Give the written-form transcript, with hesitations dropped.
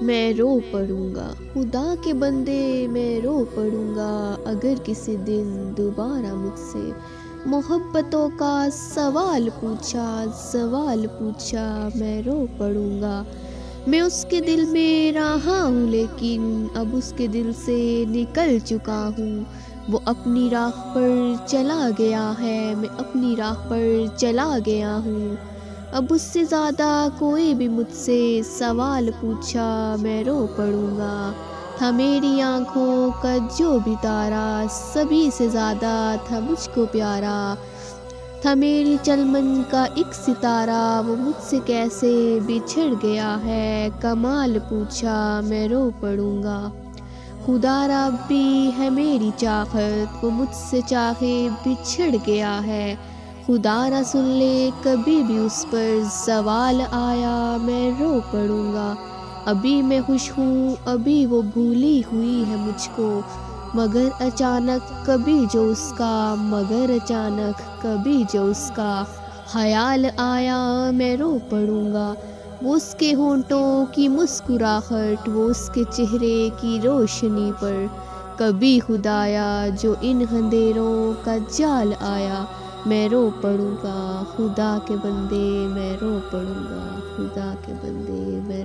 میں رو پڑوں گا۔ خدا کے بندے میں رو پڑوں گا، اگر کسی دن دوبارہ مجھ سے محبتوں کا سوال پوچھا میں رو پڑوں گا۔ میں اس کے دل میں رہا ہوں لیکن اب اس کے دل سے نکل چکا ہوں۔ وہ اپنی راہ پر چلا گیا ہے، میں اپنی راہ پر چلا گیا ہوں۔ اب اس سے زیادہ کوئی بھی مجھ سے سوال پوچھا میں رو پڑوں گا۔ تھا میری آنکھوں کا جو بھی تارا، سبھی سے زیادہ تھا مجھ کو پیارا۔ تھا میری چلمن کا ایک ستارہ، وہ مجھ سے کیسے بچھڑ گیا ہے، کمال پوچھا میں رو پڑوں گا۔ خدا را اب بھی ہے میری چاہت، وہ مجھ سے چاہے بچھڑ گیا ہے۔ خدا را سن لے کبھی بھی اس پر زوال آیا میں رو پڑوں گا۔ ابھی میں خوش ہوں ابھی وہ بھولی ہوئی ہے مجھ کو، مگر اچانک کبھی جو اس کا خیال آیا میں رو پڑوں گا۔ وہ اس کے ہونٹوں کی مسکراہٹ، وہ اس کے چہرے کی روشنی پر، کبھی خدایا جو ان اندھیروں کا جال آیا میں رو پڑوں گا۔ خدا کے بندے میں رو پڑوں گا، خدا کے بندے میں